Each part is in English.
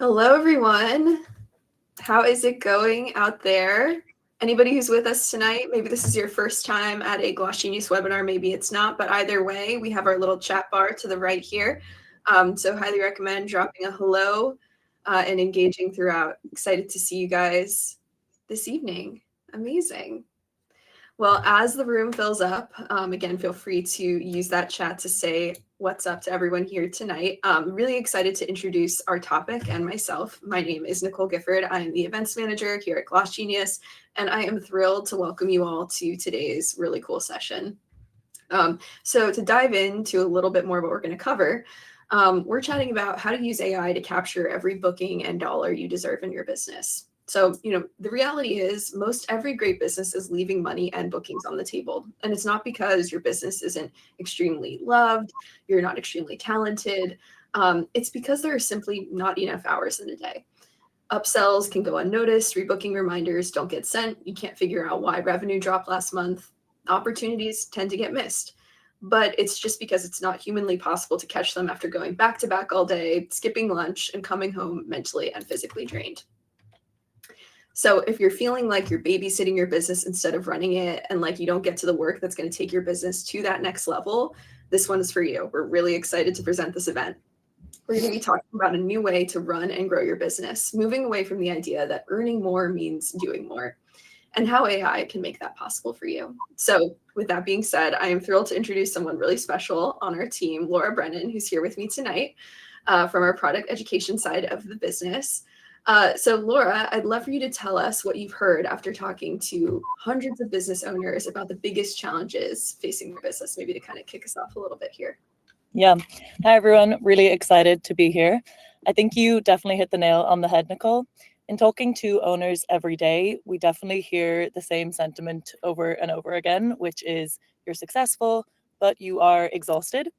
Hello, everyone. How is it going out there? Anybody who's with us tonight, maybe this is your first time at a GlossGenius webinar, maybe it's not, but either way, we have our little chat bar to the right here. So highly recommend dropping a hello and engaging throughout. Excited to see you guys this evening. Amazing. Well, as the room fills up, again, feel free to use that chat to say what's up to everyone here tonight. Really excited to introduce our topic and myself. My name is Nicole Gifford. I am the events manager here at GlossGenius, and I am thrilled to welcome you all to today's really cool session. So to dive into a little bit more of what we're going to cover, we're chatting about how to use AI to capture every booking and dollar you deserve in your business. So, the reality is most every great business is leaving money and bookings on the table. And it's not because your business isn't extremely loved, you're not extremely talented. It's because there are simply not enough hours in a day. Upsells can go unnoticed, rebooking reminders don't get sent, you can't figure out why revenue dropped last month, opportunities tend to get missed. But it's just because it's not humanly possible to catch them after going back to back all day, skipping lunch, and coming home mentally and physically drained. So if you're feeling like you're babysitting your business instead of running it and like you don't get to the work that's going to take your business to that next level, this one is for you. We're really excited to present this event. We're going to be talking about a new way to run and grow your business, moving away from the idea that earning more means doing more, and how AI can make that possible for you. So with that being said, I am thrilled to introduce someone really special on our team, Laura Brennan, who's here with me tonight from our product education side of the business. So Laura, I'd love for you to tell us what you've heard after talking to hundreds of business owners about the biggest challenges facing their business, maybe to kind of kick us off a little bit here. Yeah. Hi, everyone. Really excited to be here. I think you definitely hit the nail on the head, Nicole. In talking to owners every day, we definitely hear the same sentiment over and over again, which is you're successful, but you are exhausted.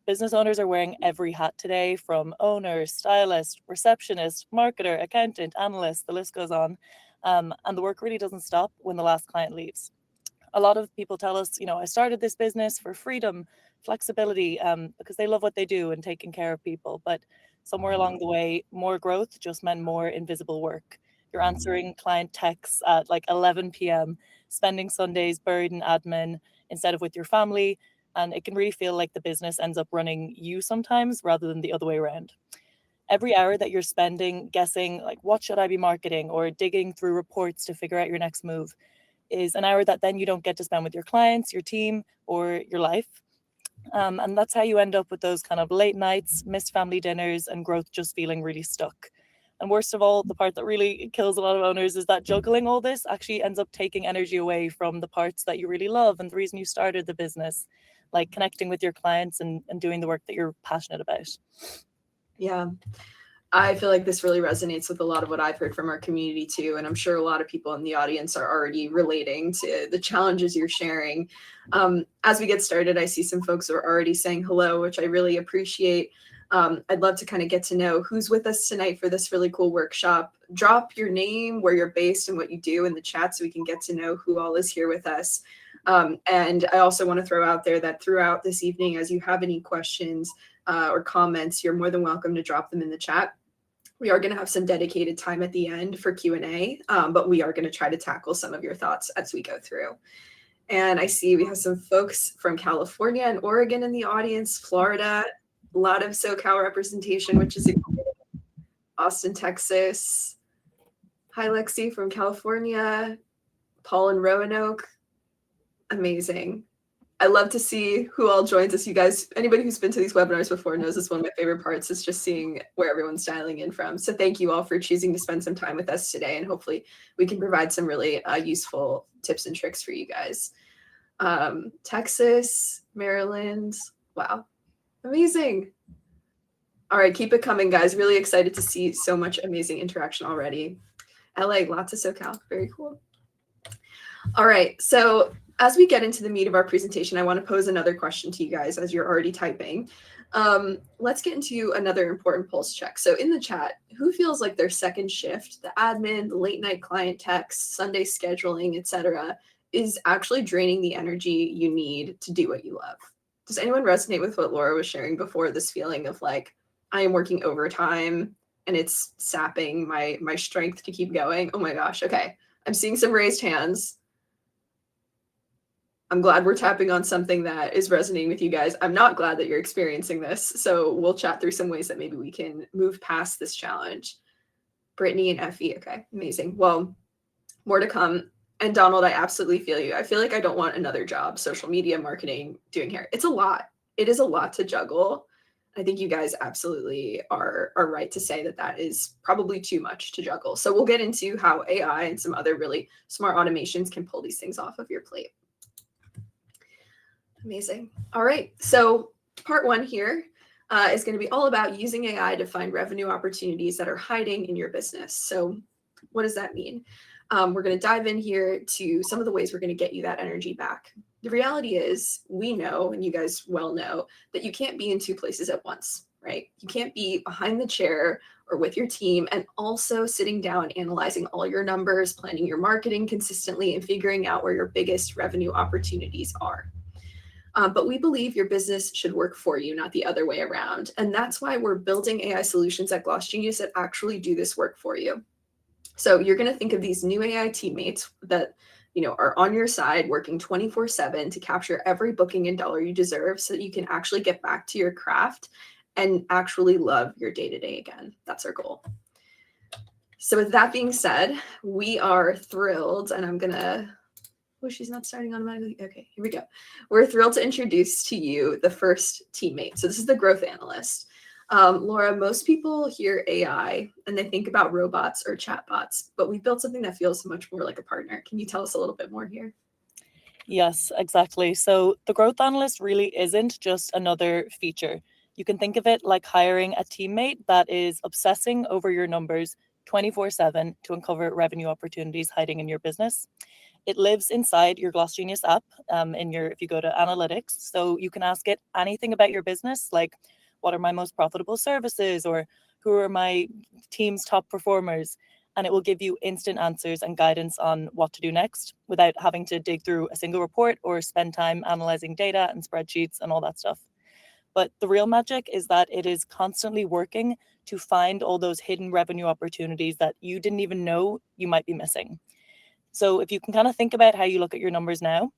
Business owners are wearing every hat today, from owner, stylist, receptionist, marketer, accountant, analyst, the list goes on. And the work really doesn't stop when the last client leaves. A lot of people tell us, I started this business for freedom, flexibility, because they love what they do and taking care of people. But somewhere along the way, more growth just meant more invisible work. You're answering client texts at like 11 p.m., spending Sundays buried in admin instead of with your family. And it can really feel like the business ends up running you sometimes rather than the other way around. Every hour that you're spending guessing, like, what should I be marketing, or digging through reports to figure out your next move, is an hour that then you don't get to spend with your clients, your team, or your life. And that's how you end up with those kind of late nights, missed family dinners, and growth just feeling really stuck. And worst of all, the part that really kills a lot of owners is that juggling all this actually ends up taking energy away from the parts that you really love and the reason you started the business, like connecting with your clients and doing the work that you're passionate about. Yeah. I feel like this really resonates with a lot of what I've heard from our community too. And I'm sure a lot of people in the audience are already relating to the challenges you're sharing. As we get started, I see some folks who are already saying hello, which I really appreciate. I'd love to kind of get to know who's with us tonight for this really cool workshop. Drop your name, where you're based, and what you do in the chat so we can get to know who all is here with us. And I also want to throw out there that throughout this evening, as you have any questions or comments, you're more than welcome to drop them in the chat. We are going to have some dedicated time at the end for Q&A, but we are going to try to tackle some of your thoughts as we go through. And I see we have some folks from California and Oregon in the audience, Florida, a lot of SoCal representation, which is Austin, Texas. Hi, Lexi from California, Paul in Roanoke. Amazing. I love to see who all joins us. You guys, anybody who's been to these webinars before knows it's one of my favorite parts is just seeing where everyone's dialing in from. So thank you all for choosing to spend some time with us today. And hopefully we can provide some really useful tips and tricks for you guys. Texas, Maryland. Wow. Amazing. All right, keep it coming, guys. Really excited to see so much amazing interaction already. LA, lots of SoCal. Very cool. All right, so as we get into the meat of our presentation, I want to pose another question to you guys as you're already typing. Let's get into another important pulse check. So in the chat, who feels like their second shift, the admin, the late night client texts, Sunday scheduling, etc., is actually draining the energy you need to do what you love? Does anyone resonate with what Laura was sharing before, this feeling of like, I am working overtime, and it's sapping my strength to keep going. Oh my gosh. Okay. I'm seeing some raised hands. I'm glad we're tapping on something that is resonating with you guys. I'm not glad that you're experiencing this. So we'll chat through some ways that maybe we can move past this challenge. Brittany and Effie. Okay, amazing. Well, more to come. And Donald, I absolutely feel you. I feel like I don't want another job, social media, marketing, doing hair. It's a lot. It is a lot to juggle. I think you guys absolutely are right to say that that is probably too much to juggle. So we'll get into how AI and some other really smart automations can pull these things off of your plate. Amazing. All right. So part one here is going to be all about using AI to find revenue opportunities that are hiding in your business. So what does that mean? We're going to dive in here to some of the ways we're going to get you that energy back. The reality is we know, and you guys well know, that you can't be in two places at once, right? You can't be behind the chair or with your team and also sitting down, analyzing all your numbers, planning your marketing consistently, and figuring out where your biggest revenue opportunities are. But we believe your business should work for you, not the other way around. And that's why we're building AI solutions at GlossGenius that actually do this work for you. So you're going to think of these new AI teammates that are on your side working 24/7 to capture every booking and dollar you deserve so that you can actually get back to your craft and actually love your day-to-day again. That's our goal. So with that being said, we are thrilled, and I'm going to she's not starting automatically. Okay, here we go. We're thrilled to introduce to you the first teammate. So this is the growth analyst. Laura, most people hear AI and they think about robots or chatbots, but we built something that feels much more like a partner. Can you tell us a little bit more here? Yes, exactly. So the growth analyst really isn't just another feature. You can think of it like hiring a teammate that is obsessing over your numbers 24/7 to uncover revenue opportunities hiding in your business. It lives inside your GlossGenius app if you go to analytics. So you can ask it anything about your business, like what are my most profitable services or who are my team's top performers? And it will give you instant answers and guidance on what to do next without having to dig through a single report or spend time analyzing data and spreadsheets and all that stuff. But the real magic is that it is constantly working to find all those hidden revenue opportunities that you didn't even know you might be missing. So if you can kind of think about how you look at your numbers now,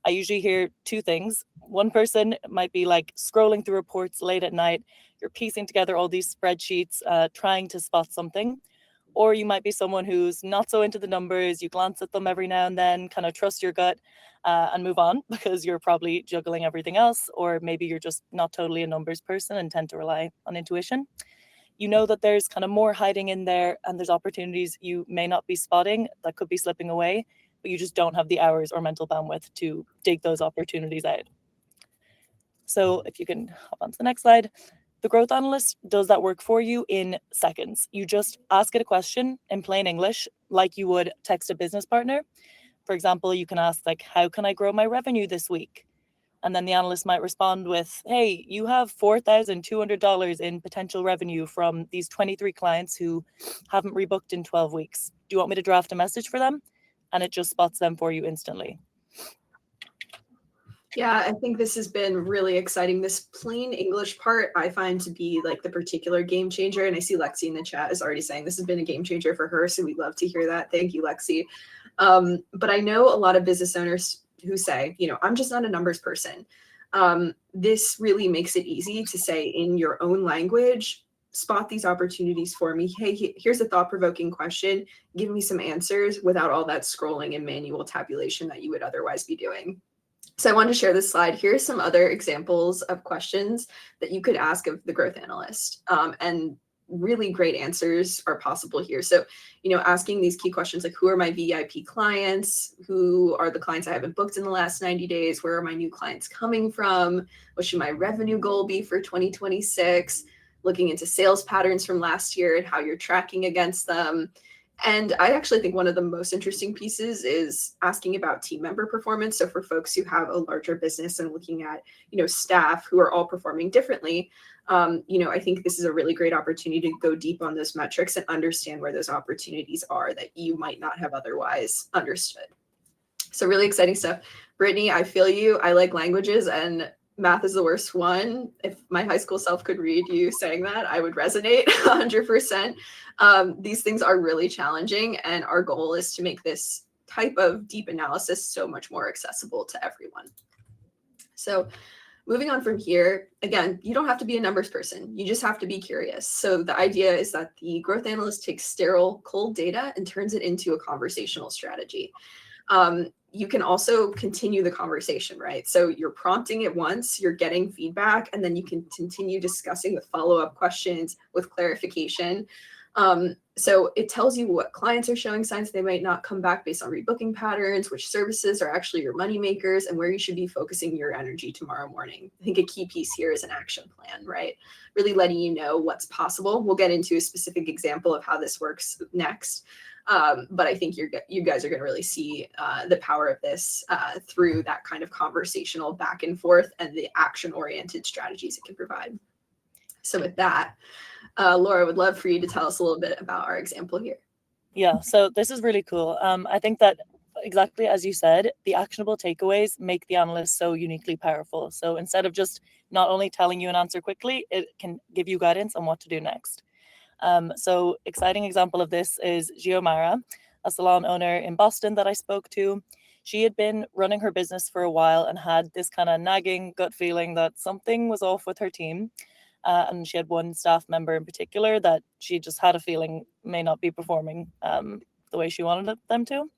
I usually hear two things. One person might be like scrolling through reports late at night. You're piecing together all these spreadsheets, trying to spot something. Or you might be someone who's not so into the numbers. You glance at them every now and then, kind of trust your gut and move on because you're probably juggling everything else. Or maybe you're just not totally a numbers person and tend to rely on intuition. You know that there's kind of more hiding in there and there's opportunities you may not be spotting that could be slipping away, but you just don't have the hours or mental bandwidth to dig those opportunities out. So if you can hop on to the next slide, the growth analyst does that work for you in seconds. You just ask it a question in plain English, like you would text a business partner. For example, you can ask like, how can I grow my revenue this week? And then the analyst might respond with, hey, you have $4,200 in potential revenue from these 23 clients who haven't rebooked in 12 weeks. Do you want me to draft a message for them? And it just spots them for you instantly. Yeah, I think this has been really exciting. This plain English part I find to be like the particular game changer. And I see Lexi in the chat is already saying this has been a game changer for her. So we'd love to hear that. Thank you, Lexi. But I know a lot of business owners who say, I'm just not a numbers person. This really makes it easy to say in your own language, spot these opportunities for me. Hey, here's a thought-provoking question. Give me some answers without all that scrolling and manual tabulation that you would otherwise be doing. So I wanted to share this slide. Here are some other examples of questions that you could ask of the growth analyst. And really great answers are possible here. So, asking these key questions like, who are my VIP clients? Who are the clients I haven't booked in the last 90 days? Where are my new clients coming from? What should my revenue goal be for 2026? Looking into sales patterns from last year and how you're tracking against them. And I actually think one of the most interesting pieces is asking about team member performance. So for folks who have a larger business and looking at, staff who are all performing differently, I think this is a really great opportunity to go deep on those metrics and understand where those opportunities are that you might not have otherwise understood. So really exciting stuff. Brittany, I feel you. I like languages, and math is the worst one. If my high school self could read you saying that, I would resonate 100%. These things are really challenging, and our goal is to make this type of deep analysis so much more accessible to everyone. So moving on from here, again, you don't have to be a numbers person. You just have to be curious. So the idea is that the growth analyst takes sterile, cold data and turns it into a conversational strategy. You can also continue the conversation, right? So you're prompting it once, you're getting feedback, and then you can continue discussing with follow-up questions with clarification. So it tells you what clients are showing signs they might not come back based on rebooking patterns, which services are actually your money makers, and where you should be focusing your energy tomorrow morning. I think a key piece here is an action plan, right? Really letting you know what's possible. We'll get into a specific example of how this works next. But I think you guys are going to really see the power of this through that kind of conversational back and forth and the action-oriented strategies it can provide. So with that, Laura, would love for you to tell us a little bit about our example here. Yeah, so this is really cool. I think that exactly as you said, the actionable takeaways make the analyst so uniquely powerful. So instead of just not only telling you an answer quickly, it can give you guidance on what to do next. So exciting example of this is Giomara, a salon owner in Boston that I spoke to. She had been running her business for a while and had this kind of nagging gut feeling that something was off with her team. And she had one staff member in particular that she just had a feeling may not be performing the way she wanted them to.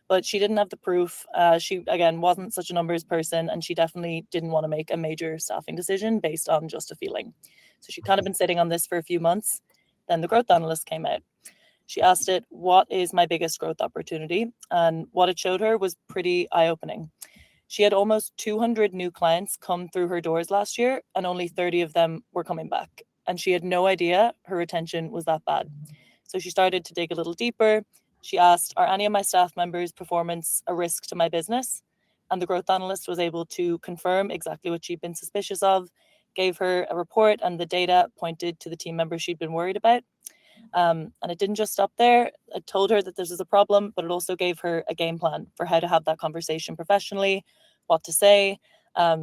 But she didn't have the proof. She, again, wasn't such a numbers person, and she definitely didn't want to make a major staffing decision based on just a feeling. So she'd kind of been sitting on this for a few months. Then the growth analyst came out. She asked it, what is my biggest growth opportunity? And what it showed her was pretty eye-opening. She had almost 200 new clients come through her doors last year, and only 30 of them were coming back. And she had no idea her retention was that bad. So she started to dig a little deeper. She asked, are any of my staff members' performance a risk to my business? And the growth analyst was able to confirm exactly what she'd been suspicious of, gave her a report, and the data pointed to the team members she'd been worried about. And it didn't just stop there. It told her that this is a problem, but it also gave her a game plan for how to have that conversation professionally, what to say.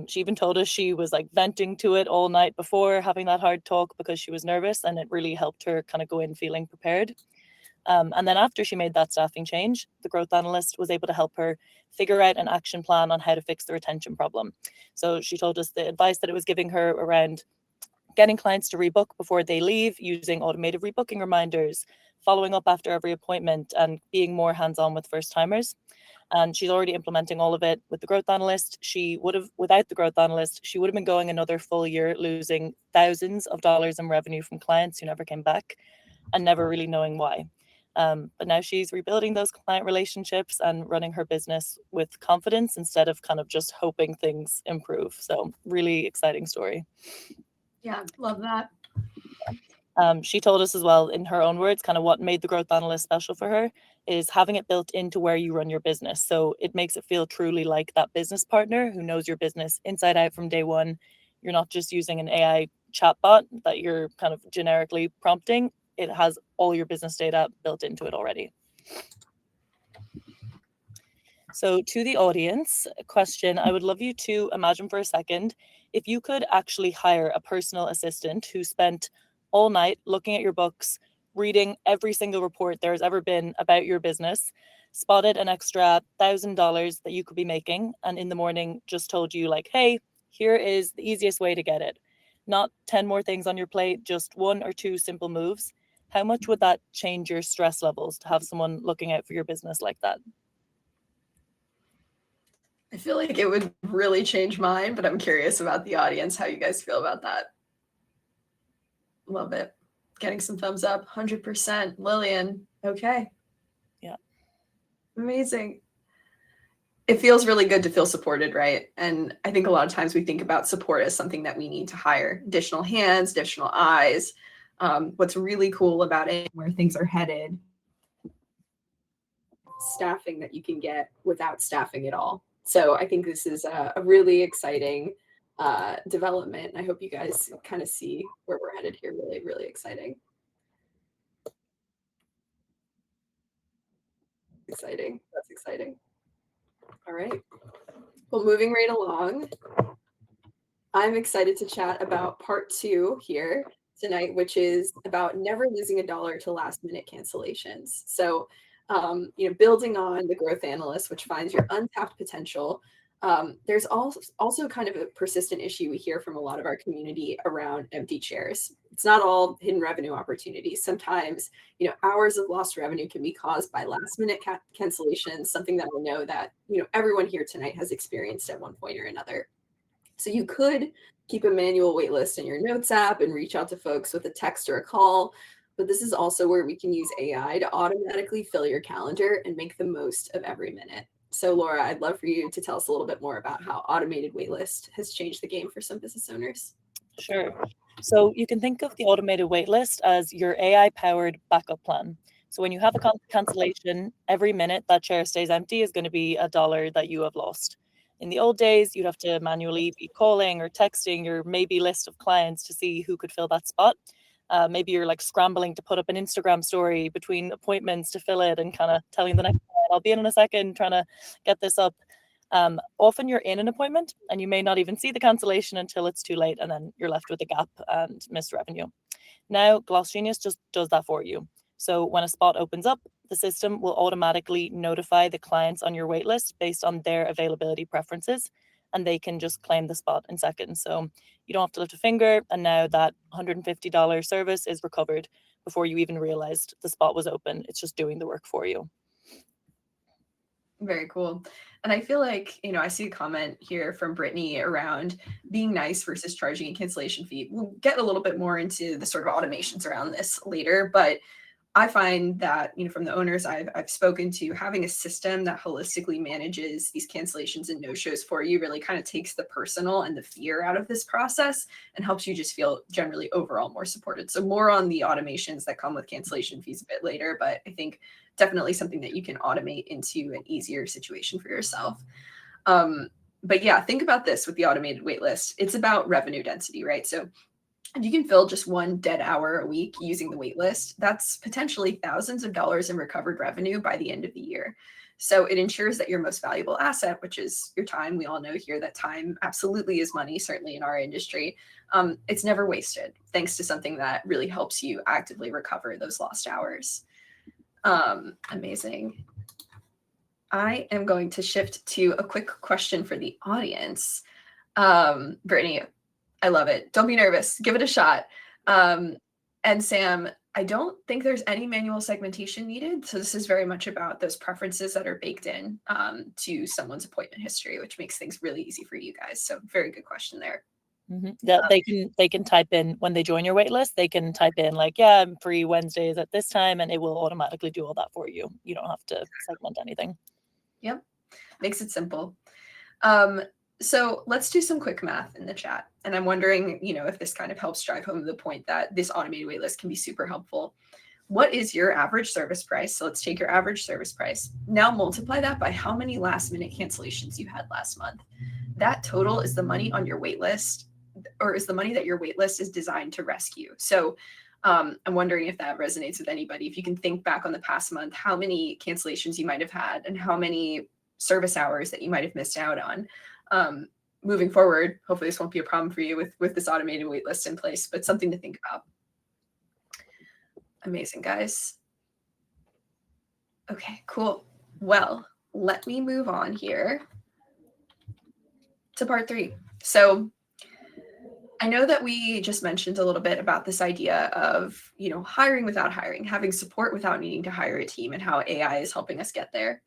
She even told us she was like venting to it all night before having that hard talk because she was nervous, and it really helped her kind of go in feeling prepared. And then after she made that staffing change, the growth analyst was able to help her figure out an action plan on how to fix the retention problem. So she told us the advice that it was giving her around getting clients to rebook before they leave, using automated rebooking reminders, following up after every appointment, and being more hands-on with first timers. And she's already implementing all of it with the growth analyst. Without the growth analyst, she would have been going another full year losing thousands of dollars in revenue from clients who never came back and never really knowing why. But now she's rebuilding those client relationships and running her business with confidence instead of kind of just hoping things improve. So really exciting story. Yeah, love that. She told us as well, in her own words, kind of what made the growth analyst special for her is having it built into where you run your business. So it makes it feel truly like that business partner who knows your business inside out from day one. You're not just using an AI chatbot that you're kind of generically prompting. It has all your business data built into it already. So to the audience, a question, I would love you to imagine for a second, if you could actually hire a personal assistant who spent all night looking at your books, reading every single report there has ever been about your business, spotted an extra $1,000 that you could be making, and in the morning just told you like, hey, here is the easiest way to get it. Not 10 more things on your plate, just 1 or 2 simple moves. How much would that change your stress levels to have someone looking out for your business like that? I feel like it would really change mine, but I'm curious about the audience, how you guys feel about that. Love it. Getting some thumbs up, 100%. Lillian, okay. Yeah. Amazing. It feels really good to feel supported, right? And I think a lot of times we think about support as something that we need to hire additional hands, additional eyes. What's really cool about it, where things are headed, staffing that you can get without staffing at all. So I think this is a really exciting development. I hope you guys kind of see where we're headed here. Really, really exciting. Exciting. That's exciting. All right. Well, moving right along. I'm excited to chat about part 2 here tonight, which is about never losing a dollar to last minute cancellations. So, building on the growth analyst, which finds your untapped potential. There's also kind of a persistent issue we hear from a lot of our community around empty chairs. It's not all hidden revenue opportunities. Sometimes, hours of lost revenue can be caused by last minute cancellations, something that I know that, everyone here tonight has experienced at one point or another. So you could keep a manual wait list in your notes app and reach out to folks with a text or a call. But this is also where we can use AI to automatically fill your calendar and make the most of every minute. So, Laura, I'd love for you to tell us a little bit more about how automated waitlist has changed the game for some business owners. Sure. So you can think of the automated waitlist as your AI-powered backup plan. So when you have a cancellation, every minute that chair stays empty is going to be a dollar that you have lost. In the old days, you'd have to manually be calling or texting your maybe list of clients to see who could fill that spot. Maybe you're like scrambling to put up an Instagram story between appointments to fill it and kind of telling the next client, I'll be in a second, trying to get this up. Often you're in an appointment and you may not even see the cancellation until it's too late, and then you're left with a gap and missed revenue. Now, GlossGenius just does that for you. So when a spot opens up, the system will automatically notify the clients on your waitlist based on their availability preferences, and they can just claim the spot in seconds. So you don't have to lift a finger, and now that $150 service is recovered before you even realized the spot was open. It's just doing the work for you. Very cool. And I feel like, I see a comment here from Brittany around being nice versus charging a cancellation fee. We'll get a little bit more into the sort of automations around this later, but I find that, from the owners I've spoken to, having a system that holistically manages these cancellations and no-shows for you really kind of takes the personal and the fear out of this process and helps you just feel generally overall more supported. So more on the automations that come with cancellation fees a bit later, but I think definitely something that you can automate into an easier situation for yourself. But yeah, think about this with the automated waitlist. It's about revenue density, right? So if you can fill just one dead hour a week using the waitlist, that's potentially thousands of dollars in recovered revenue by the end of the year. So it ensures that your most valuable asset, which is your time, we all know here that time absolutely is money, certainly in our industry, it's never wasted, thanks to something that really helps you actively recover those lost hours. Amazing. I am going to shift to a quick question for the audience. Brittany, I love it. Don't be nervous. Give it a shot. And Sam, I don't think there's any manual segmentation needed. So this is very much about those preferences that are baked in to someone's appointment history, which makes things really easy for you guys. So very good question there. Mm-hmm. Yeah, they can type in when they join your waitlist. They can type in like, yeah, I'm free Wednesdays at this time, and it will automatically do all that for you. You don't have to segment anything. Yep, makes it simple. So let's do some quick math in the chat. And I'm wondering, if this kind of helps drive home the point that this automated waitlist can be super helpful. What is your average service price? So let's take your average service price. Now multiply that by how many last minute cancellations you had last month. That total is the money on your waitlist, or is the money that your waitlist is designed to rescue. So I'm wondering if that resonates with anybody. If you can think back on the past month, how many cancellations you might have had and how many service hours that you might have missed out on. Moving forward, hopefully this won't be a problem for you with this automated waitlist in place, but something to think about. Amazing, guys. Okay, cool. Well, let me move on here to part 3. So I know that we just mentioned a little bit about this idea of, hiring without hiring, having support without needing to hire a team, and how AI is helping us get there.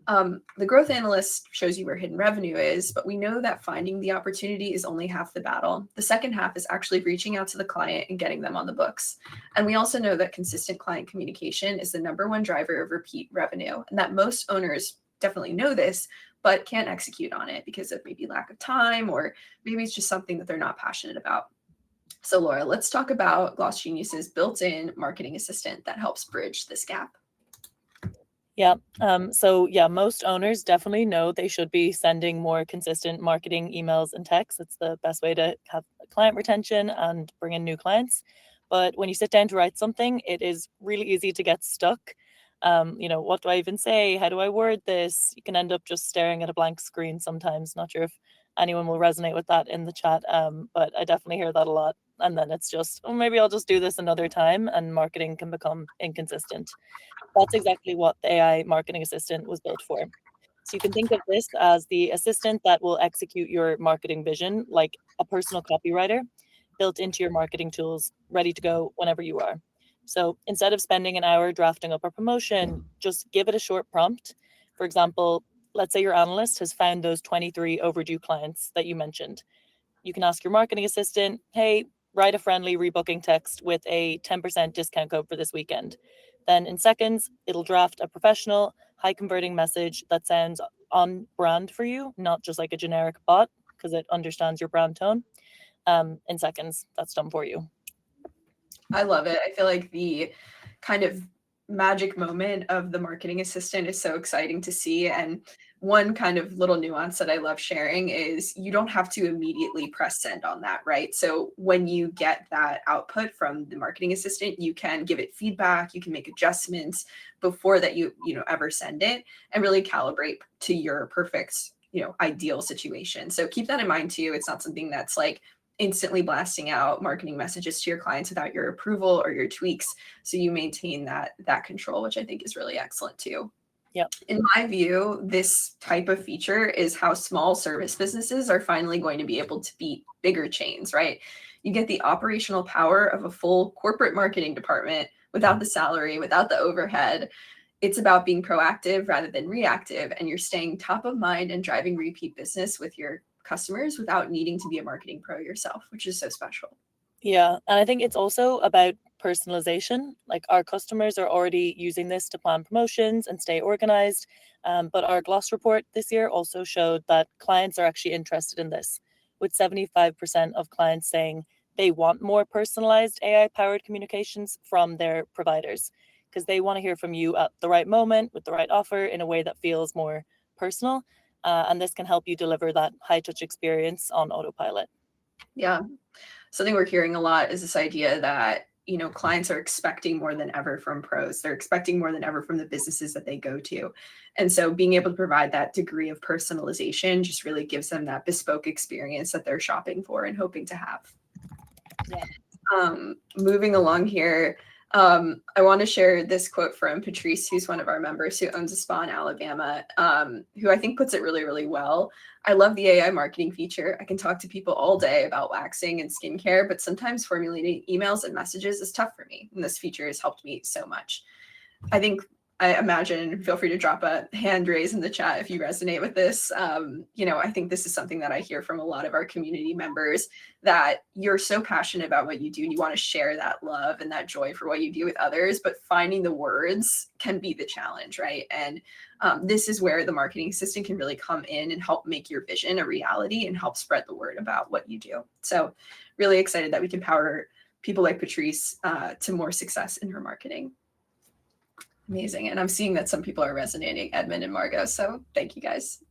The growth analyst shows you where hidden revenue is, but we know that finding the opportunity is only half the battle. The second half is actually reaching out to the client and getting them on the books. And we also know that consistent client communication is the #1 driver of repeat revenue, and that most owners definitely know this, but can't execute on it because of maybe lack of time, or maybe it's just something that they're not passionate about. So Laura, let's talk about GlossGenius's built-in marketing assistant that helps bridge this gap. Yeah. So yeah, most owners definitely know they should be sending more consistent marketing emails and texts. It's the best way to have client retention and bring in new clients. But when you sit down to write something, it is really easy to get stuck. What do I even say? How do I word this? You can end up just staring at a blank screen sometimes, not sure if anyone will resonate with that in the chat. But I definitely hear that a lot. And then it's just, oh, maybe I'll just do this another time, and marketing can become inconsistent. That's exactly what the AI marketing assistant was built for. So you can think of this as the assistant that will execute your marketing vision like a personal copywriter, built into your marketing tools, ready to go whenever you are. So instead of spending an hour drafting up a promotion, just give it a short prompt. For example, let's say your analyst has found those 23 overdue clients that you mentioned. You can ask your marketing assistant, hey, write a friendly rebooking text with a 10% discount code for this weekend. Then in seconds, it'll draft a professional, high converting message that sounds on brand for you, not just like a generic bot, because it understands your brand tone. In seconds, that's done for you. I love it. I feel like the kind of magic moment of the marketing assistant is so exciting to see. And one kind of little nuance that I love sharing is you don't have to immediately press send on that, right? So when you get that output from the marketing assistant, you can give it feedback, you can make adjustments before that you ever send it, and really calibrate to your perfect, ideal situation. So keep that in mind too. It's not something that's like instantly blasting out marketing messages to your clients without your approval or your tweaks. So you maintain that control, which I think is really excellent too. Yep. In my view, this type of feature is how small service businesses are finally going to be able to beat bigger chains, right? You get the operational power of a full corporate marketing department without the salary, without the overhead. It's about being proactive rather than reactive, and you're staying top of mind and driving repeat business with your customers without needing to be a marketing pro yourself, which is so special. Yeah. And I think it's also about personalization. Like our customers are already using this to plan promotions and stay organized. But our Gloss report this year also showed that clients are actually interested in this, with 75% of clients saying they want more personalized AI powered communications from their providers, because they want to hear from you at the right moment with the right offer in a way that feels more personal. And this can help you deliver that high touch experience on autopilot. Yeah. Something we're hearing a lot is this idea that, clients are expecting more than ever from pros. They're expecting more than ever from the businesses that they go to. And so being able to provide that degree of personalization just really gives them that bespoke experience that they're shopping for and hoping to have. Yeah. Moving along here, I want to share this quote from Patrice, who's one of our members who owns a spa in Alabama, who I think puts it really, really well. I love the AI marketing feature. I can talk to people all day about waxing and skincare, but sometimes formulating emails and messages is tough for me. And this feature has helped me so much. I imagine, feel free to drop a hand raise in the chat if you resonate with this. I think this is something that I hear from a lot of our community members, that you're so passionate about what you do and you want to share that love and that joy for what you do with others, but finding the words can be the challenge, right? And this is where the marketing assistant can really come in and help make your vision a reality and help spread the word about what you do. So really excited that we can power people like Patrice to more success in her marketing. Amazing. And I'm seeing that some people are resonating, Edmund and Margot. So thank you guys.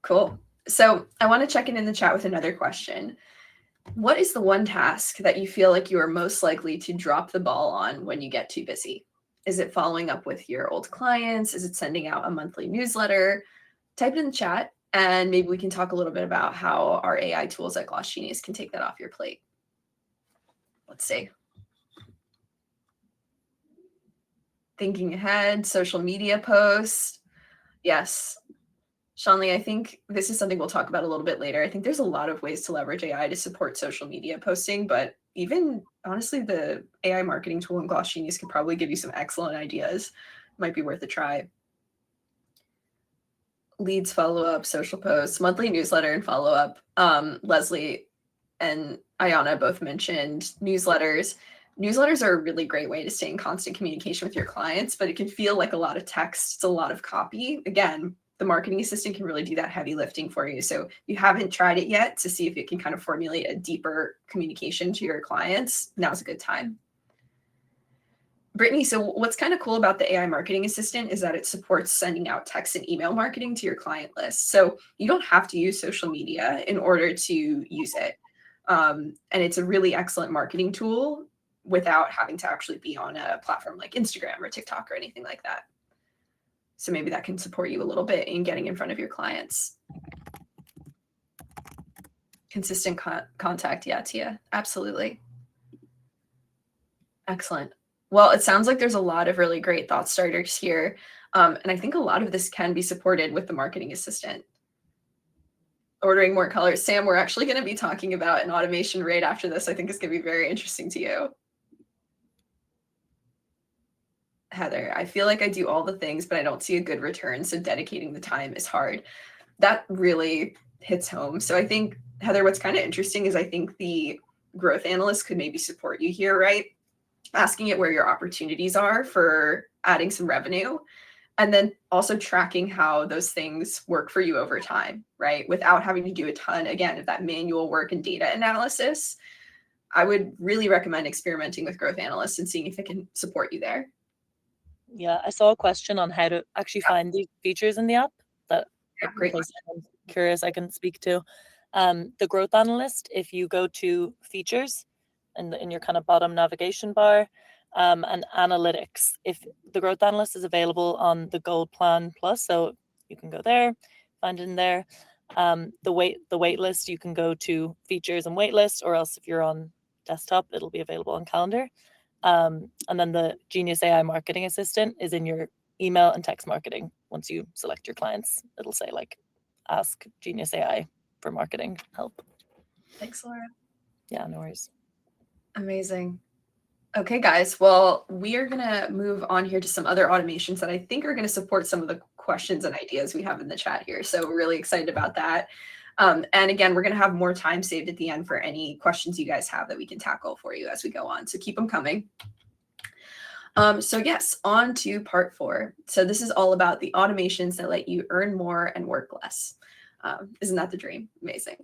Cool. So I want to check in the chat with another question. What is the one task that you feel like you are most likely to drop the ball on when you get too busy? Is it following up with your old clients? Is it sending out a monthly newsletter? Type it in the chat and maybe we can talk a little bit about how our AI tools at GlossGenius can take that off your plate. Let's see. Thinking ahead, social media posts. Yes. Shanley, I think this is something we'll talk about a little bit later. I think there's a lot of ways to leverage AI to support social media posting, but even honestly, the AI marketing tool in GlossGenius could probably give you some excellent ideas. Might be worth a try. Leads, follow-up, social posts, monthly newsletter and follow-up. Leslie and Ayana both mentioned newsletters. Newsletters are a really great way to stay in constant communication with your clients, but it can feel like a lot of text. It's a lot of copy. Again, the marketing assistant can really do that heavy lifting for you. So if you haven't tried it yet to see if it can kind of formulate a deeper communication to your clients, now's a good time. Brittany, so what's kind of cool about the AI marketing assistant is that it supports sending out text and email marketing to your client list. So you don't have to use social media in order to use it. And it's a really excellent marketing tool without having to actually be on a platform like Instagram or TikTok or anything like that. So maybe that can support you a little bit in getting in front of your clients. Consistent contact. Yeah, Tia, absolutely. Excellent. Well, it sounds like there's a lot of really great thought starters here. And I think a lot of this can be supported with the marketing assistant. Ordering more colors. Sam, we're actually going to be talking about an automation right after this. I think it's going to be very interesting to you. Heather, I feel like I do all the things, but I don't see a good return. So dedicating the time is hard. That really hits home. So I think, Heather, what's kind of interesting is I think the growth analyst could maybe support you here, right? Asking it where your opportunities are for adding some revenue, and then also tracking how those things work for you over time, right? Without having to do a ton, again, of that manual work and data analysis. I would really recommend experimenting with growth analysts and seeing if it can support you there. Yeah, I saw a question on how to actually find these features in the app that, Great. in case I'm curious, I can speak to. The growth analyst, if you go to features in your kind of bottom navigation bar, and analytics, if the growth analyst is available on the Gold Plan Plus, so you can go there, find it in there. The wait list, you can go to features and wait list, or else if you're on desktop, it'll be available on calendar. And then the Genius AI marketing assistant is in your email and text marketing. Once you select your clients, it'll say like, ask Genius AI for marketing help. Thanks, Laura. Yeah, no worries. Amazing. Okay, guys. Well, we are going to move on here to some other automations that I think are going to support some of the questions and ideas we have in the chat here. So we're really excited about that. And again, we're going to have more time saved at the end for any questions you guys have that we can tackle for you as we go on. So keep them coming. So yes, on to part 4. So this is all about the automations that let you earn more and work less. Isn't that the dream? Amazing.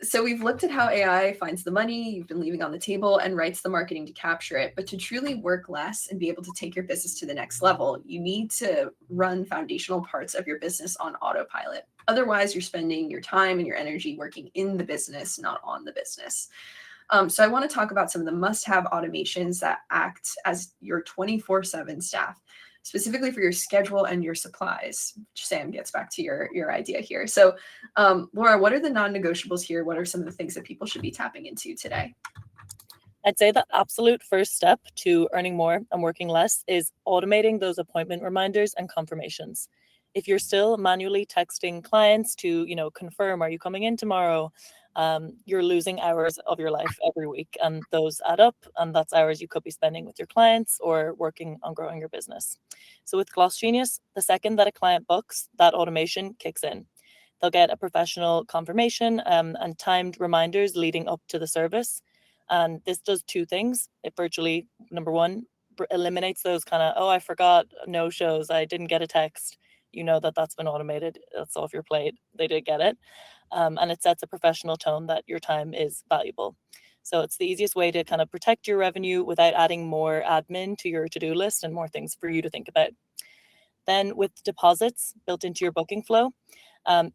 So we've looked at how AI finds the money you've been leaving on the table and writes the marketing to capture it. But to truly work less and be able to take your business to the next level, you need to run foundational parts of your business on autopilot. Otherwise, you're spending your time and your energy working in the business, not on the business. So I want to talk about some of the must-have automations that act as your 24/7 staff, specifically for your schedule and your supplies. Sam gets back to your idea here. So Laura, what are the non-negotiables here? What are some of the things that people should be tapping into today? I'd say the absolute first step to earning more and working less is automating those appointment reminders and confirmations. If you're still manually texting clients to, confirm, are you coming in tomorrow? You're losing hours of your life every week, and those add up, and that's hours you could be spending with your clients or working on growing your business. So with GlossGenius, the second that a client books, that automation kicks in. They'll get a professional confirmation and timed reminders leading up to the service. And this does 2 things. It virtually, number one, eliminates those kind of, I forgot, no shows, I didn't get a text. You know that's been automated. That's off your plate. They did get it. And it sets a professional tone that your time is valuable. So it's the easiest way to kind of protect your revenue without adding more admin to your to-do list and more things for you to think about. Then with deposits built into your booking flow,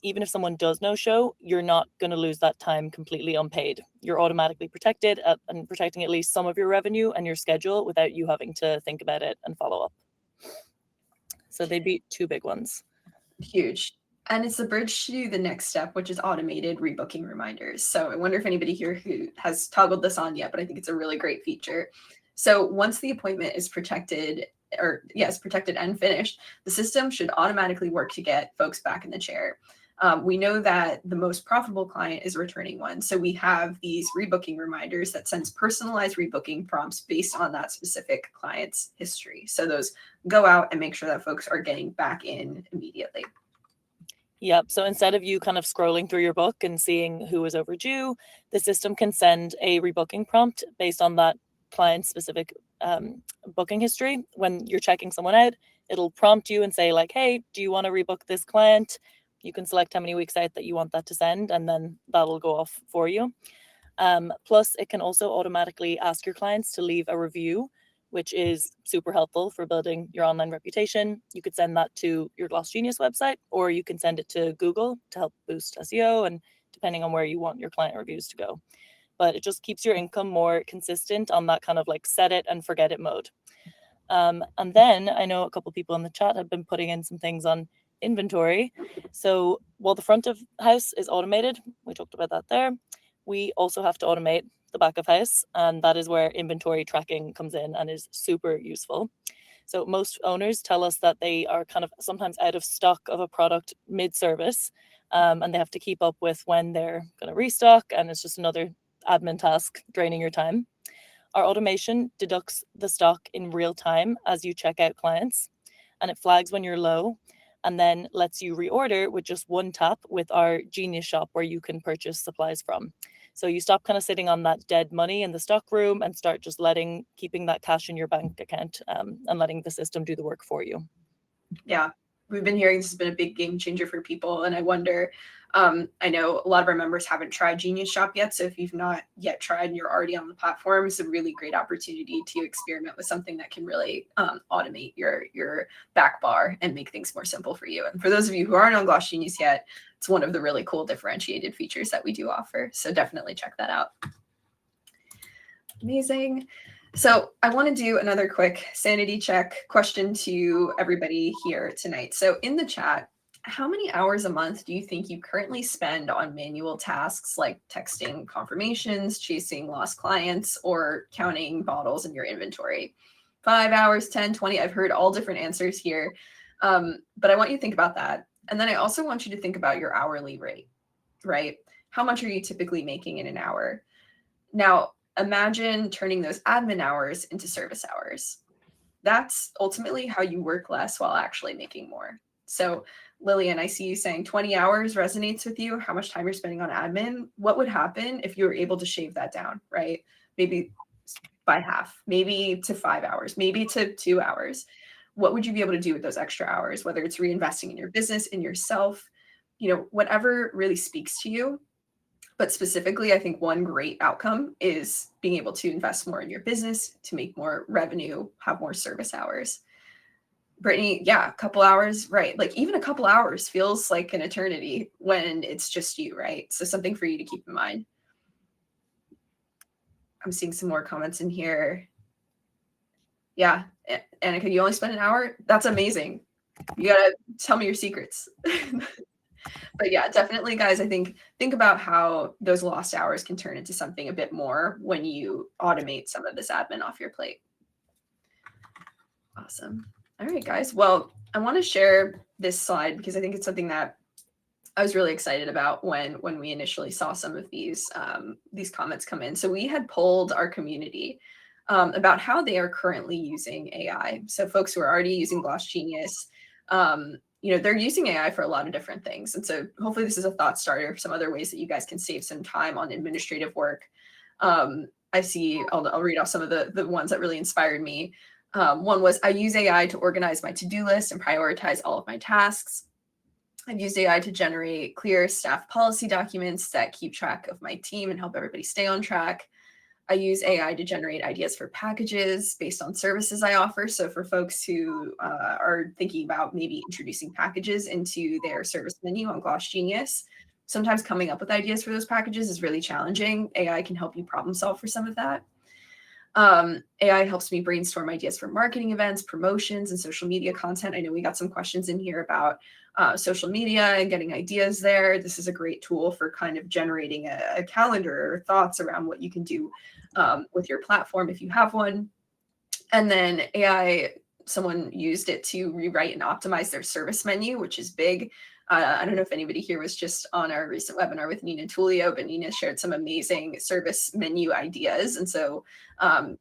even if someone does no show, you're not going to lose that time completely unpaid. You're automatically protected and protecting at least some of your revenue and your schedule without you having to think about it and follow up. So they'd be 2 big ones. Huge. And it's the bridge to the next step, which is automated rebooking reminders. So I wonder if anybody here who has toggled this on yet, but I think it's a really great feature. So once the appointment is protected and finished, the system should automatically work to get folks back in the chair. We know that the most profitable client is returning one. So we have these rebooking reminders that sends personalized rebooking prompts based on that specific client's history. So those go out and make sure that folks are getting back in immediately. Yep. So instead of you kind of scrolling through your book and seeing who is overdue, the system can send a rebooking prompt based on that client specific booking history. When you're checking someone out, it'll prompt you and say like, hey, do you want to rebook this client? You can select how many weeks out that you want that to send, and then that'll go off for you. Plus, it can also automatically ask your clients to leave a review, which is super helpful for building your online reputation. You could send that to your GlossGenius website, or you can send it to Google to help boost SEO, and depending on where you want your client reviews to go. But it just keeps your income more consistent on that kind of like set it and forget it mode. And then I know a couple people in the chat have been putting in some things on inventory. So while the front of house is automated, we talked about that there, we also have to automate the back of house, and that is where inventory tracking comes in and is super useful. So most owners tell us that they are kind of sometimes out of stock of a product mid-service, and they have to keep up with when they're going to restock, and it's just another admin task draining your time. Our automation deducts the stock in real time as you check out clients, and it flags when you're low and then lets you reorder with just one tap with our Genius shop where you can purchase supplies from. So you stop kind of sitting on that dead money in the stock room and start just keeping that cash in your bank account, and letting the system do the work for you. Yeah, we've been hearing this has been a big game changer for people. And I wonder, I know a lot of our members haven't tried Genius Shop yet. So if you've not yet tried and you're already on the platform, it's a really great opportunity to experiment with something that can really automate your back bar and make things more simple for you. And for those of you who aren't on GlossGenius yet, it's one of the really cool differentiated features that we do offer. So definitely check that out. Amazing. So I want to do another quick sanity check question to everybody here tonight. So in the chat, how many hours a month do you think you currently spend on manual tasks like texting confirmations, chasing lost clients, or counting bottles in your inventory? 5 hours, 10, 20. I've heard all different answers here. But I want you to think about that. And then I also want you to think about your hourly rate, right? How much are you typically making in an hour? Now, imagine turning those admin hours into service hours. That's ultimately how you work less while actually making more. So Lillian, I see you saying 20 hours resonates with you, how much time you're spending on admin. What would happen if you were able to shave that down, right? Maybe by half, maybe to 5 hours, maybe to 2 hours. What would you be able to do with those extra hours, whether it's reinvesting in your business, in yourself, whatever really speaks to you. But specifically, I think one great outcome is being able to invest more in your business, to make more revenue, have more service hours. Brittany, yeah, a couple hours, right? Like even a couple hours feels like an eternity when it's just you, right? So something for you to keep in mind. I'm seeing some more comments in here. Yeah, Annika, you only spend an hour? That's amazing. You gotta tell me your secrets. But yeah, definitely, guys, I think about how those lost hours can turn into something a bit more when you automate some of this admin off your plate. Awesome. All right, guys. Well, I want to share this slide because I think it's something that I was really excited about when we initially saw some of these comments come in. So we had polled our community about how they are currently using AI. So folks who are already using GlossGenius, they're using AI for a lot of different things. And so hopefully this is a thought starter for some other ways that you guys can save some time on administrative work. I see, I'll read off some of the ones that really inspired me. One was, I use AI to organize my to-do list and prioritize all of my tasks. I've used AI to generate clear staff policy documents that keep track of my team and help everybody stay on track. I use AI to generate ideas for packages based on services I offer. So for folks who are thinking about maybe introducing packages into their service menu on GlossGenius, sometimes coming up with ideas for those packages is really challenging. AI can help you problem solve for some of that. AI helps me brainstorm ideas for marketing events, promotions, and social media content. I know we got some questions in here about social media and getting ideas there. This is a great tool for kind of generating a calendar or thoughts around what you can do with your platform if you have one. And then AI, someone used it to rewrite and optimize their service menu, which is big. I don't know if anybody here was just on our recent webinar with Nina Tullio, but Nina shared some amazing service menu ideas. And so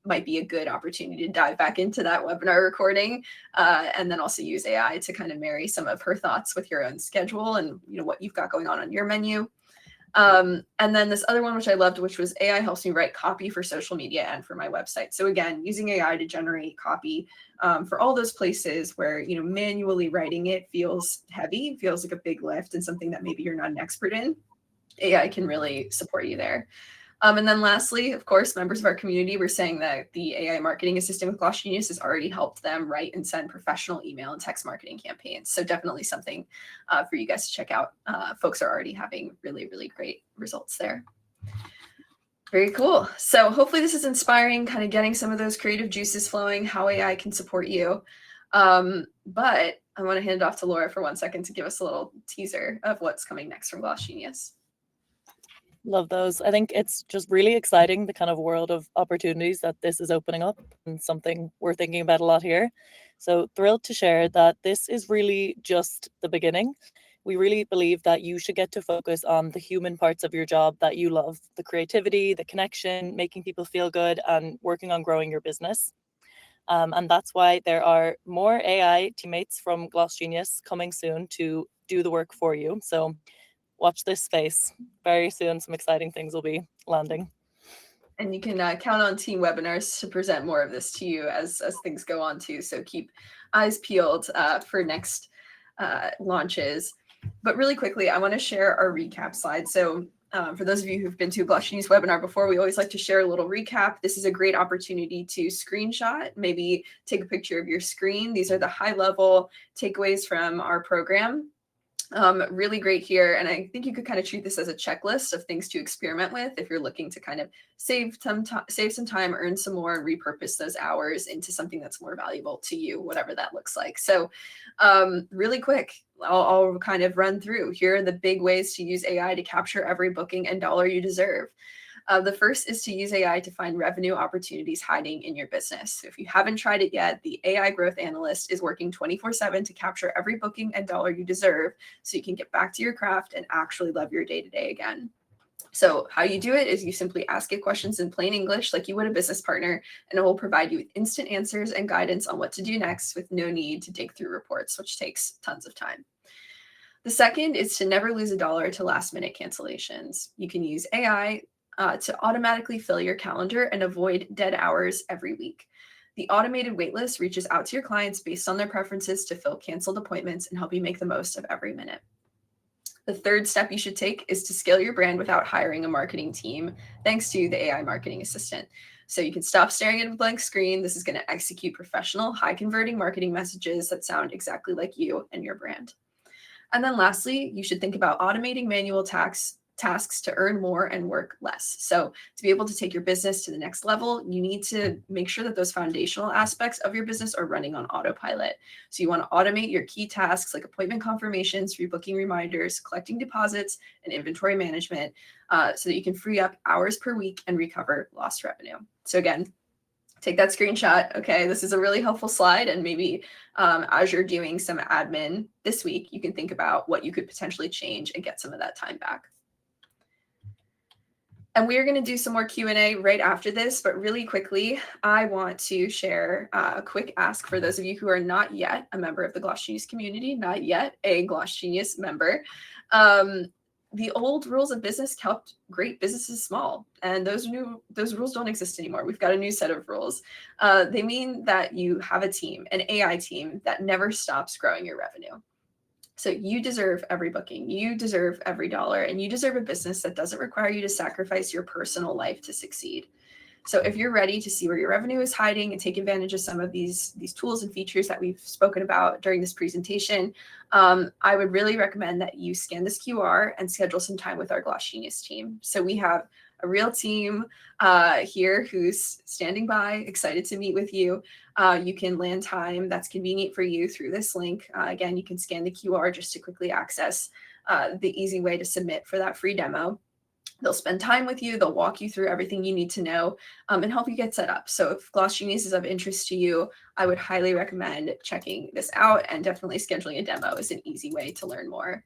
might be a good opportunity to dive back into that webinar recording and then also use AI to kind of marry some of her thoughts with your own schedule and what you've got going on your menu. And then this other one, which I loved, which was AI helps me write copy for social media and for my website. So again, using AI to generate copy for all those places where, manually writing it feels heavy, feels like a big lift and something that maybe you're not an expert in. AI can really support you there. And then lastly, of course, members of our community were saying that the AI marketing assistant with GlossGenius has already helped them write and send professional email and text marketing campaigns. So definitely something for you guys to check out. Folks are already having really, really great results there. Very cool. So hopefully this is inspiring, kind of getting some of those creative juices flowing, how AI can support you. But I want to hand it off to Laura for 1 second to give us a little teaser of what's coming next from GlossGenius. Love those. I think it's just really exciting, the kind of world of opportunities that this is opening up, and something we're thinking about a lot here. So thrilled to share that this is really just the beginning. We really believe that you should get to focus on the human parts of your job that you love, the creativity, the connection, making people feel good, and working on growing your business. And that's why there are more AI teammates from GlossGenius coming soon to do the work for you. So watch this space. Very soon, some exciting things will be landing. And you can count on team webinars to present more of this to you as things go on too. So keep eyes peeled for next launches. But really quickly, I want to share our recap slide. So for those of you who've been to a GlossGenius webinar before, we always like to share a little recap. This is a great opportunity to screenshot, maybe take a picture of your screen. These are the high level takeaways from our program. Really great here. And I think you could kind of treat this as a checklist of things to experiment with if you're looking to kind of save some time, earn some more, and repurpose those hours into something that's more valuable to you, whatever that looks like. So really quick, I'll kind of run through. Here are the big ways to use AI to capture every booking and dollar you deserve. The first is to use AI to find revenue opportunities hiding in your business. So if you haven't tried it yet, the AI Growth Analyst is working 24/7 to capture every booking and dollar you deserve so you can get back to your craft and actually love your day-to-day again. So how you do it is you simply ask it questions in plain English like you would a business partner, and it will provide you with instant answers and guidance on what to do next with no need to dig through reports, which takes tons of time. The second is to never lose a dollar to last-minute cancellations. You can use AI to automatically fill your calendar and avoid dead hours every week. The automated waitlist reaches out to your clients based on their preferences to fill canceled appointments and help you make the most of every minute. The third step you should take is to scale your brand without hiring a marketing team, thanks to the AI marketing assistant. So you can stop staring at a blank screen. This is going to execute professional, high converting marketing messages that sound exactly like you and your brand. And then lastly, you should think about automating manual tasks to earn more and work less. So to be able to take your business to the next level, you need to make sure that those foundational aspects of your business are running on autopilot. So you want to automate your key tasks like appointment confirmations, rebooking reminders, collecting deposits, and inventory management so that you can free up hours per week and recover lost revenue. So again, take that screenshot. Okay, this is a really helpful slide. And maybe as you're doing some admin this week, you can think about what you could potentially change and get some of that time back. And we are going to do some more Q&A right after this, but really quickly, I want to share a quick ask for those of you who are not yet a member of the GlossGenius community, not yet a GlossGenius member. The old rules of business kept great businesses small, and those rules don't exist anymore. We've got a new set of rules. They mean that you have a team, an AI team that never stops growing your revenue. So you deserve every booking, you deserve every dollar, and you deserve a business that doesn't require you to sacrifice your personal life to succeed. So if you're ready to see where your revenue is hiding and take advantage of some of these tools and features that we've spoken about during this presentation, I would really recommend that you scan this QR and schedule some time with our GlossGenius team. So we have a real team here who's standing by, excited to meet with you. You can land time that's convenient for you through this link. Again, you can scan the QR just to quickly access the easy way to submit for that free demo. They'll spend time with you. They'll walk you through everything you need to know and help you get set up. So if GlossGenius is of interest to you, I would highly recommend checking this out, and definitely scheduling a demo is an easy way to learn more.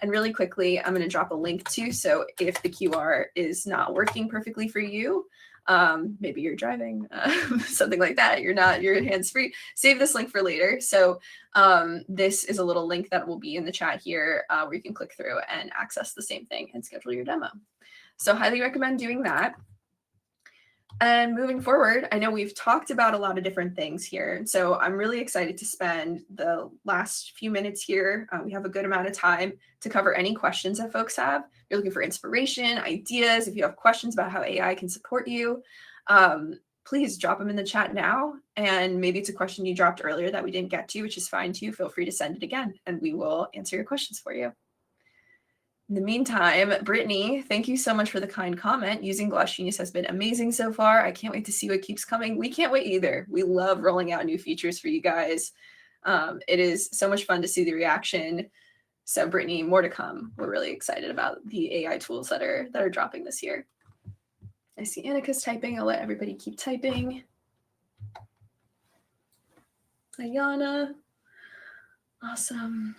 And really quickly, I'm going to drop a link too. So if the QR is not working perfectly for you, maybe you're driving, something like that, your hands free, save this link for later. So this is a little link that will be in the chat here where you can click through and access the same thing and schedule your demo. So highly recommend doing that. And moving forward, I know we've talked about a lot of different things here. So I'm really excited to spend the last few minutes here. We have a good amount of time to cover any questions that folks have. If you're looking for inspiration, ideas, if you have questions about how AI can support you, please drop them in the chat now. And maybe it's a question you dropped earlier that we didn't get to, which is fine too. Feel free to send it again and we will answer your questions for you. In the meantime, Brittany, thank you so much for the kind comment. Using GlossGenius has been amazing so far. I can't wait to see what keeps coming. We can't wait either. We love rolling out new features for you guys. It is so much fun to see the reaction. So Brittany, more to come. We're really excited about the AI tools that are dropping this year. I see Annika's typing. I'll let everybody keep typing. Ayana. Awesome.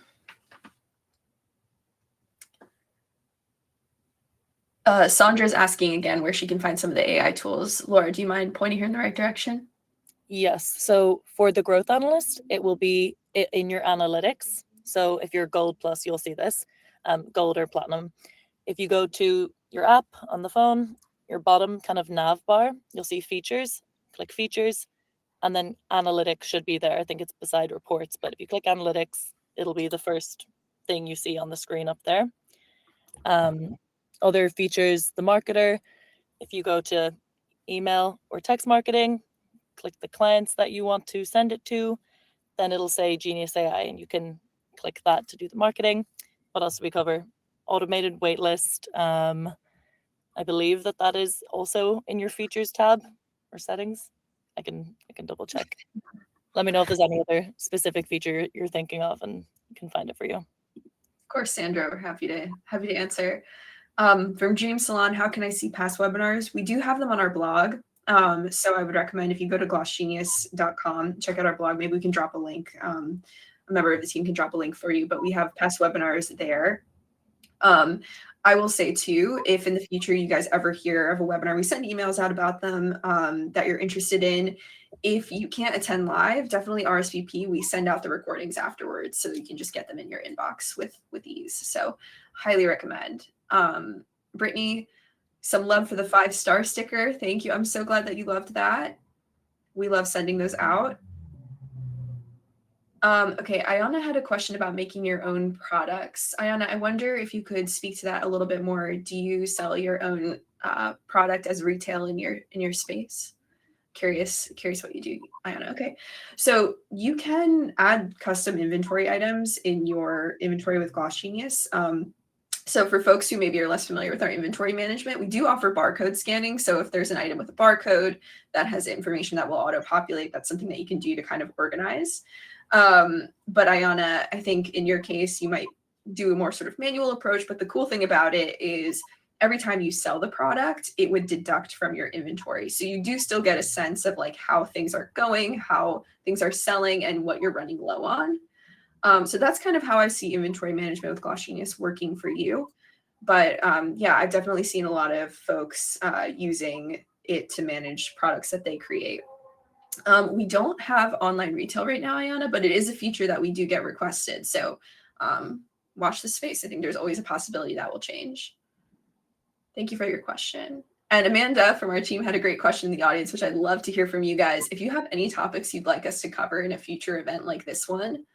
Sandra's asking again where she can find some of the AI tools. Laura, do you mind pointing her in the right direction? Yes. So for the growth analyst, it will be in your analytics. So if you're gold plus, you'll see this, gold or platinum. If you go to your app on the phone, your bottom kind of nav bar, you'll see features, click features, and then analytics should be there. I think it's beside reports, but if you click analytics, it'll be the first thing you see on the screen up there. Other features, the marketer, if you go to email or text marketing, click the clients that you want to send it to, then it'll say Genius AI and you can click that to do the marketing. What else do we cover? Automated waitlist. I believe that is also in your features tab or settings. I can double check. Let me know if there's any other specific feature you're thinking of and I can find it for you. Of course, Sandra, we're happy to answer. From James Salon, how can I see past webinars? We do have them on our blog. So I would recommend if you go to glossgenius.com, check out our blog. Maybe we can drop a link. A member of the team can drop a link for you, but we have past webinars there. I will say too, if in the future you guys ever hear of a webinar, we send emails out about them that you're interested in. If you can't attend live, definitely RSVP. We send out the recordings afterwards so that you can just get them in your inbox with ease. So highly recommend. Brittany, some love for the 5-star sticker. Thank you. I'm so glad that you loved that. We love sending those out. Okay, Ayana had a question about making your own products. Ayana, I wonder if you could speak to that a little bit more. Do you sell your own product as retail in your space? Curious what you do, Ayana. Okay, so you can add custom inventory items in your inventory with GlossGenius. So for folks who maybe are less familiar with our inventory management, we do offer barcode scanning. So if there's an item with a barcode that has information that will auto-populate, that's something that you can do to kind of organize. But Ayana, I think in your case, you might do a more sort of manual approach, but the cool thing about it is every time you sell the product, it would deduct from your inventory. So you do still get a sense of like how things are going, how things are selling, and what you're running low on. So that's kind of how I see inventory management with GlossGenius working for you. But yeah, I've definitely seen a lot of folks using it to manage products that they create. We don't have online retail right now, Ayana, but it is a feature that we do get requested. So watch the space. I think there's always a possibility that will change. Thank you for your question. And Amanda from our team had a great question in the audience, which I'd love to hear from you guys. If you have any topics you'd like us to cover in a future event like this one,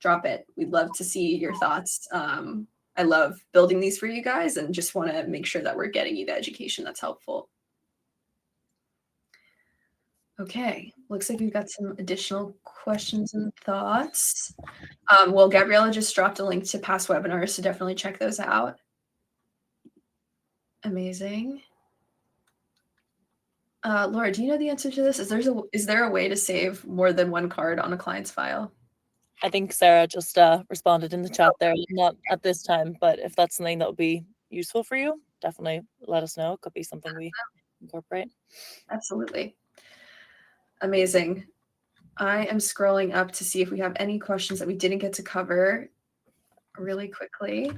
drop it. We'd love to see your thoughts. I love building these for you guys and just want to make sure that we're getting you the education that's helpful. Okay, looks like we've got some additional questions and thoughts. Well, Gabriella just dropped a link to past webinars, so definitely check those out. Amazing. Laura, do you know the answer to this? Is there a way to save more than one card on a client's file? I think Sarah just responded in the chat there, not at this time, but if that's something that would be useful for you, definitely let us know. It could be something we incorporate. Absolutely. Amazing. I am scrolling up to see if we have any questions that we didn't get to cover really quickly.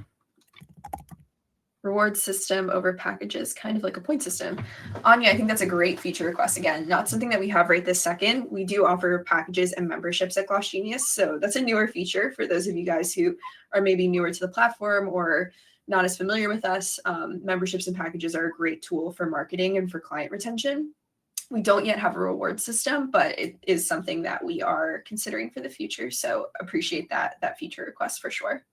Reward system over packages, kind of like a point system. Anya, I think that's a great feature request. Again, not something that we have right this second. We do offer packages and memberships at GlossGenius. So that's a newer feature for those of you guys who are maybe newer to the platform or not as familiar with us. Memberships and packages are a great tool for marketing and for client retention. We don't yet have a reward system, but it is something that we are considering for the future. So appreciate that feature request for sure.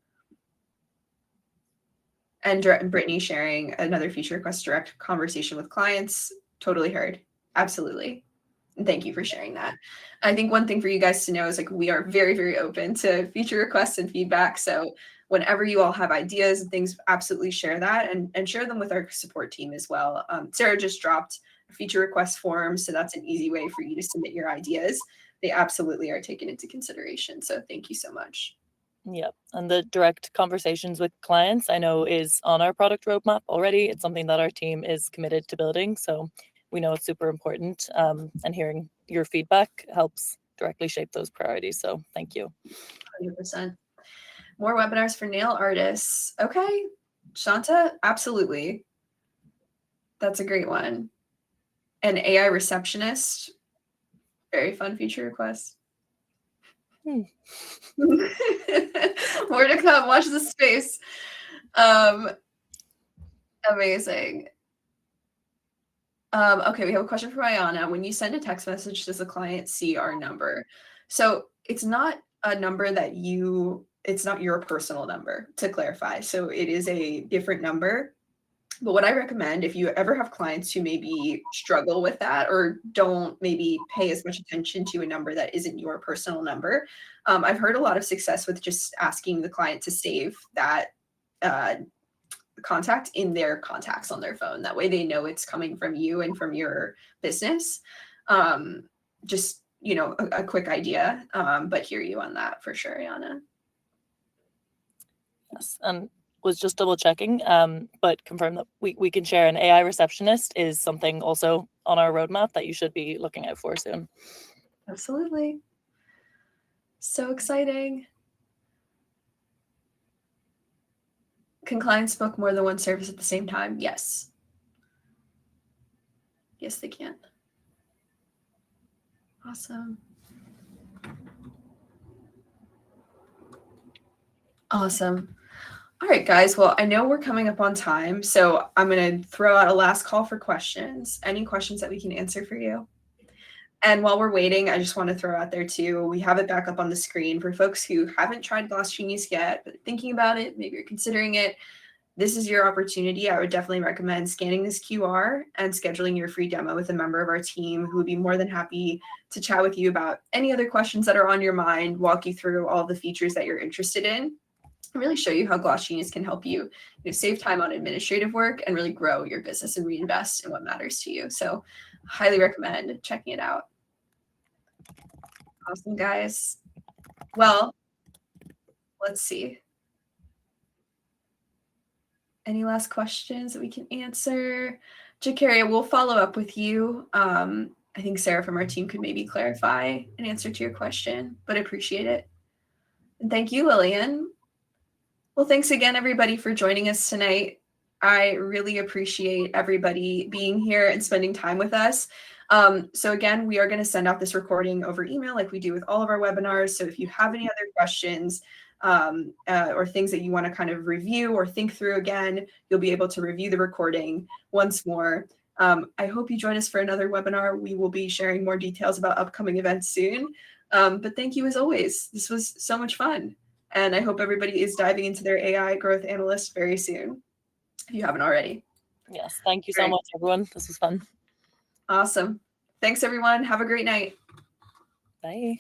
And Brittany sharing another feature request, direct conversation with clients. Totally heard. Absolutely. And thank you for sharing that. I think one thing for you guys to know is like we are very, very open to feature requests and feedback. So whenever you all have ideas and things, absolutely share that and share them with our support team as well. Sarah just dropped a feature request form, so that's an easy way for you to submit your ideas. They absolutely are taken into consideration. So thank you so much. Yeah, and the direct conversations with clients I know is on our product roadmap already. It's something that our team is committed to building, so we know it's super important. And hearing your feedback helps directly shape those priorities. So thank you. 100%. More webinars for nail artists. Okay, Shanta, absolutely. That's a great one. An AI receptionist. Very fun feature request. More to come. Watch this space. Amazing. Okay, we have a question from Ayana. When you send a text message, does the client see our number? So it's not a number that it's not your personal number, to clarify. So it is a different number. But what I recommend, if you ever have clients who maybe struggle with that or don't maybe pay as much attention to a number that isn't your personal number, I've heard a lot of success with just asking the client to save that contact in their contacts on their phone. That way they know it's coming from you and from your business. Just, a quick idea, but hear you on that for sure, Ayana. Yes, and was just double checking, but confirm that we can share an AI receptionist is something also on our roadmap that you should be looking out for soon. Absolutely. So exciting. Can clients book more than one service at the same time? Yes. Yes, they can. Awesome. Awesome. All right, guys. Well, I know we're coming up on time, so I'm going to throw out a last call for questions. Any questions that we can answer for you? And while we're waiting, I just want to throw out there too, we have it back up on the screen for folks who haven't tried GlossGenius yet, but thinking about it, maybe you're considering it. This is your opportunity. I would definitely recommend scanning this QR and scheduling your free demo with a member of our team who would be more than happy to chat with you about any other questions that are on your mind, walk you through all the features that you're interested in, and really show you how GlossGenius can help you, save time on administrative work and really grow your business and reinvest in what matters to you. So highly recommend checking it out. Awesome, guys. Well, let's see. Any last questions that we can answer? Jakaria, we'll follow up with you. I think Sarah from our team could maybe clarify an answer to your question, but I appreciate it. And thank you, Lillian. Well, thanks again, everybody, for joining us tonight. I really appreciate everybody being here and spending time with us. So again, we are going to send out this recording over email like we do with all of our webinars. So if you have any other questions or things that you want to kind of review or think through again, you'll be able to review the recording once more. I hope you join us for another webinar. We will be sharing more details about upcoming events soon. But thank you as always. This was so much fun. And I hope everybody is diving into their AI growth analyst very soon, if you haven't already. Yes, thank you so much, everyone. This was fun. Awesome. Thanks, everyone. Have a great night. Bye.